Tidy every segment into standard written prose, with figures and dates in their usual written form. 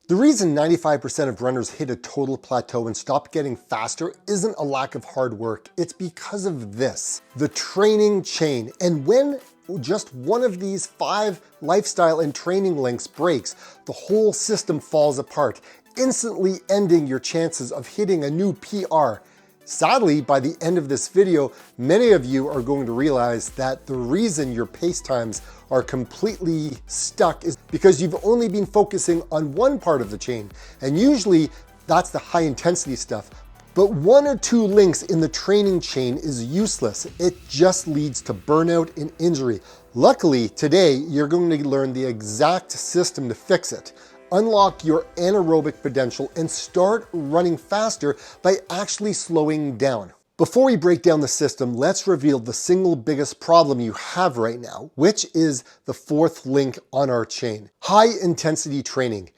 The reason 95% of runners hit a total plateau and stop getting faster isn't a lack of hard work, it's because of this, the training chain. And when just one of these 5 lifestyle and training links breaks, the whole system falls apart, instantly ending your chances of hitting a new PR. Sadly, by the end of this video, many of you are going to realize that the reason your pace times are completely stuck is because you've only been focusing on one part of the chain. And usually that's the high intensity stuff. But 1 or 2 links in the training chain is useless. It just leads to burnout and injury. Luckily, today, you're going to learn the exact system to fix it. Unlock your anaerobic potential and start running faster by actually slowing down. Before we break down the system, let's reveal the single biggest problem you have right now, which is the 4th link on our chain, high intensity training.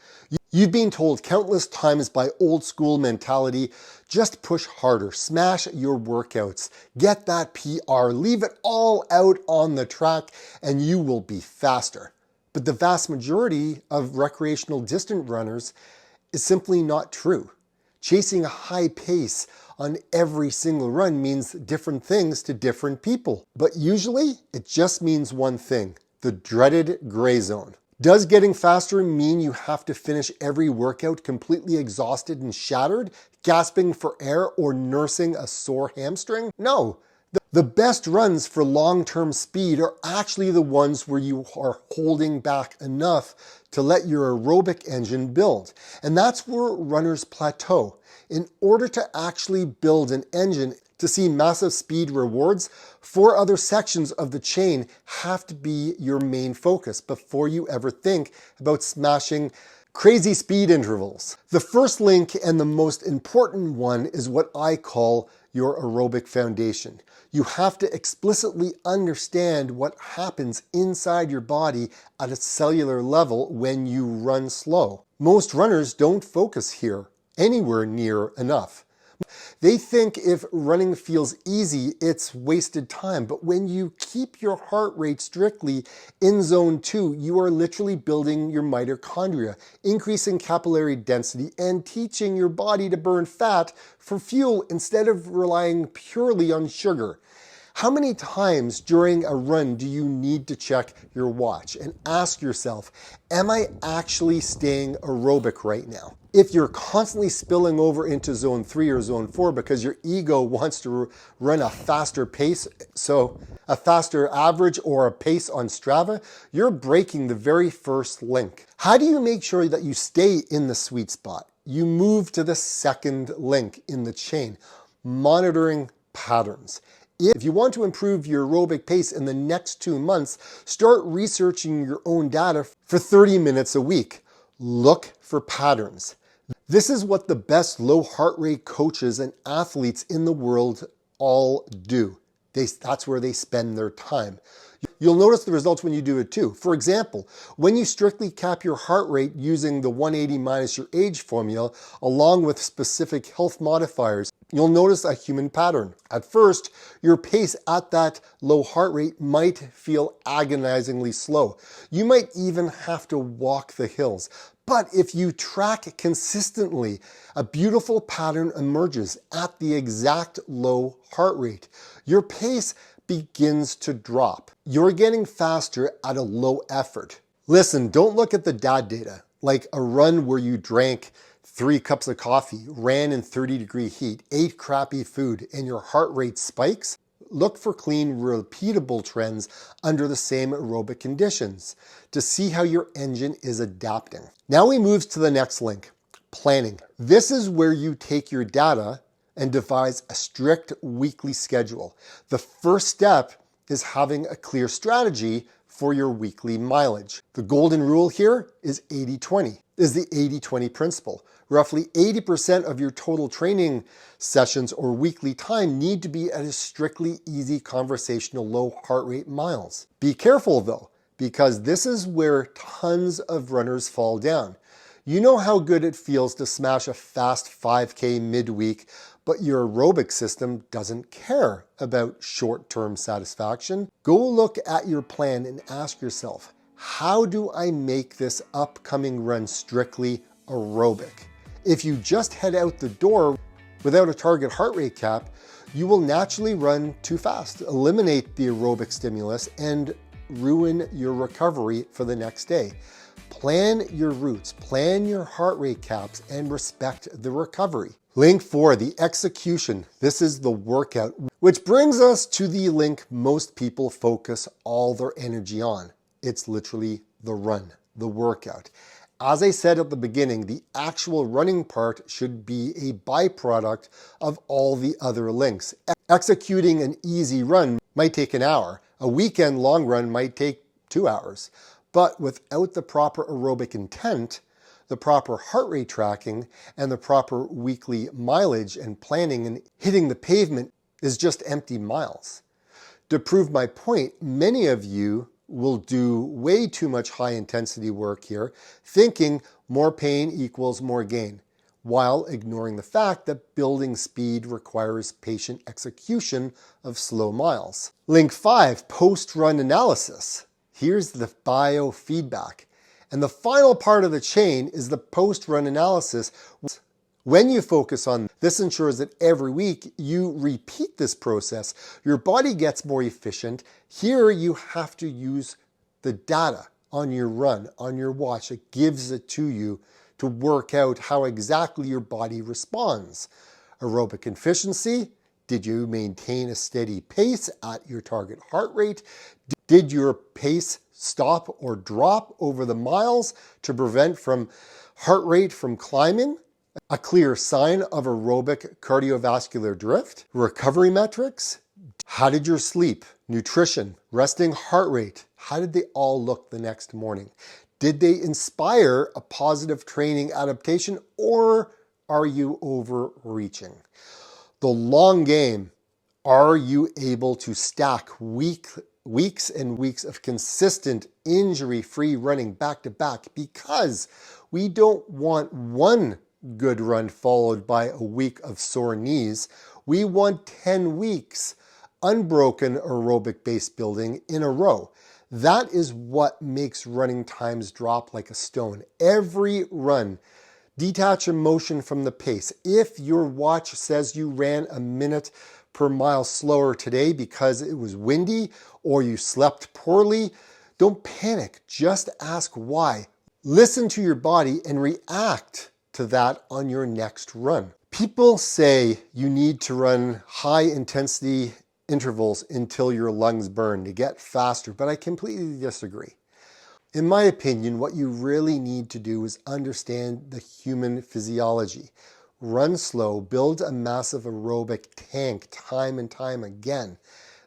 You've been told countless times by old school mentality, just push harder, smash your workouts, get that PR, leave it all out on the track, and you will be faster. But the vast majority of recreational distant runners is simply not true. Chasing a high pace on every single run means different things to different people. But usually it just means one thing, the dreaded gray zone. Does getting faster mean you have to finish every workout completely exhausted and shattered, gasping for air or nursing a sore hamstring? No. The best runs for long-term speed are actually the ones where you are holding back enough to let your aerobic engine build. And that's where runners plateau. In order to actually build an engine to see massive speed rewards, 4 other sections of the chain have to be your main focus before you ever think about smashing crazy speed intervals. The first link and the most important one is what I call your aerobic foundation. You have to explicitly understand what happens inside your body at a cellular level when you run slow. Most runners don't focus here anywhere near enough. They think if running feels easy, it's wasted time. But when you keep your heart rate strictly in zone 2, you are literally building your mitochondria, increasing capillary density, and teaching your body to burn fat for fuel instead of relying purely on sugar. How many times during a run do you need to check your watch and ask yourself, am I actually staying aerobic right now? If you're constantly spilling over into zone 3 or zone 4 because your ego wants to run a faster pace, so a faster average or a pace on Strava, you're breaking the very first link. How do you make sure that you stay in the sweet spot? You move to the second link in the chain, monitoring patterns. If you want to improve your aerobic pace in the next 2 months, start researching your own data for 30 minutes a week. Look for patterns. This is what the best low heart rate coaches and athletes in the world all do. That's where they spend their time. You'll notice the results when you do it too. For example, when you strictly cap your heart rate using the 180 minus your age formula, along with specific health modifiers, you'll notice a human pattern. At first, your pace at that low heart rate might feel agonizingly slow. You might even have to walk the hills. But if you track consistently, a beautiful pattern emerges at the exact low heart rate. Your pace begins to drop. You're getting faster at a low effort. Listen, don't look at the DAD data, like a run where you drank 3 cups of coffee, ran in 30-degree heat, ate crappy food, and your heart rate spikes. Look for clean, repeatable trends under the same aerobic conditions to see how your engine is adapting. Now we move to the next link, planning. This is where you take your data and devise a strict weekly schedule. The first step is having a clear strategy for your weekly mileage. The golden rule here is 80-20, is the 80-20 principle. Roughly 80% of your total training sessions or weekly time need to be at a strictly easy conversational low heart rate miles. Be careful though, because this is where tons of runners fall down. You know how good it feels to smash a fast 5K midweek, but your aerobic system doesn't care about short-term satisfaction. Go look at your plan and ask yourself, how do I make this upcoming run strictly aerobic. If you just head out the door without a target heart rate cap, you will naturally run too fast, eliminate the aerobic stimulus, and ruin your recovery for the next day. Plan your routes, plan your heart rate caps, and respect the recovery. Link 4, the execution. This is the workout, which brings us to the link most people focus all their energy on. It's literally the run, the workout. As I said at the beginning, the actual running part should be a byproduct of all the other links. Executing an easy run might take an hour. A weekend long run might take 2 hours. But without the proper aerobic intent, the proper heart rate tracking, and the proper weekly mileage and planning and hitting the pavement is just empty miles. To prove my point, many of you will do way too much high intensity work here, thinking more pain equals more gain, while ignoring the fact that building speed requires patient execution of slow miles. Link 5, post-run analysis. Here's the biofeedback. And the final part of the chain is the post-run analysis. When you focus on this, ensures that every week you repeat this process, your body gets more efficient. Here you have to use the data on your run, on your watch. It gives it to you to work out how exactly your body responds. Aerobic efficiency, did you maintain a steady pace at your target heart rate? Did your pace stop or drop over the miles to prevent from heart rate from climbing? A clear sign of aerobic cardiovascular drift. Recovery metrics. How did your sleep, nutrition, resting heart rate, how did they all look the next morning? Did they inspire a positive training adaptation, or are you overreaching? The long game, are you able to stack weeks and weeks of consistent injury-free running back to back? Because we don't want one good run followed by a week of sore knees. We want 10 weeks unbroken aerobic base building in a row. That is what makes running times drop like a stone. Every run, detach emotion from the pace. If your watch says you ran a minute per mile slower today because it was windy or you slept poorly, don't panic. Just ask why. Listen to your body and react to that on your next run. People say you need to run high intensity intervals until your lungs burn to get faster, but I completely disagree. In my opinion, what you really need to do is understand the human physiology. Run slow, build a massive aerobic tank time and time again.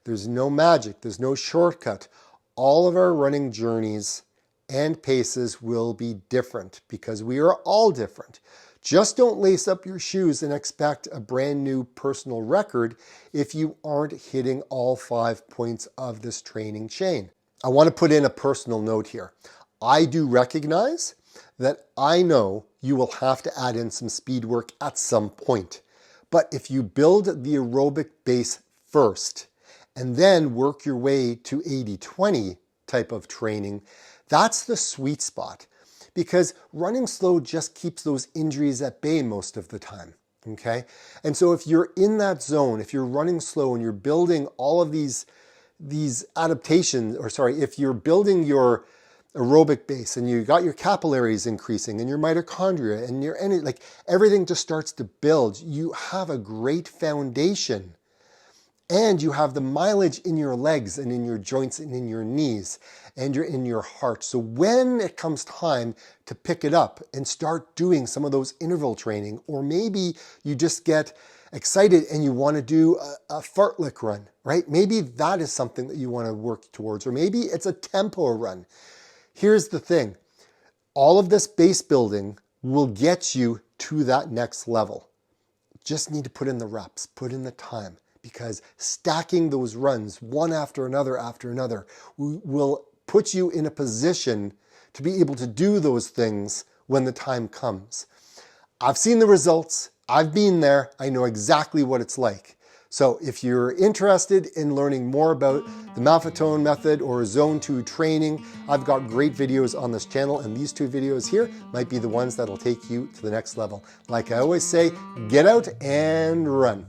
There's no magic, there's no shortcut. All of our running journeys and paces will be different because we are all different. Just don't lace up your shoes and expect a brand new personal record if you aren't hitting all 5 points of this training chain. I want to put in a personal note here. I do recognize that I know you will have to add in some speed work at some point. But if you build the aerobic base first and then work your way to 80-20 type of training, that's the sweet spot. Because running slow just keeps those injuries at bay most of the time, okay? And so if you're in that zone, if you're running slow and you're building all of these adaptations, if you're building your aerobic base and you got your capillaries increasing and your mitochondria and your energy, like everything just starts to build, you have a great foundation. And you have the mileage in your legs and in your joints and in your knees and you're in your heart. So when it comes time to pick it up and start doing some of those interval training, or maybe you just get excited and you want to do a fartlek run, right? Maybe that is something that you want to work towards, or maybe it's a tempo run. Here's the thing. All of this base building will get you to that next level. Just need to put in the reps, put in the time. Because stacking those runs one after another will put you in a position to be able to do those things when the time comes. I've seen the results. I've been there. I know exactly what it's like. So if you're interested in learning more about the Maffetone method or Zone 2 training, I've got great videos on this channel, and these 2 videos here might be the ones that'll take you to the next level. Like I always say, get out and run.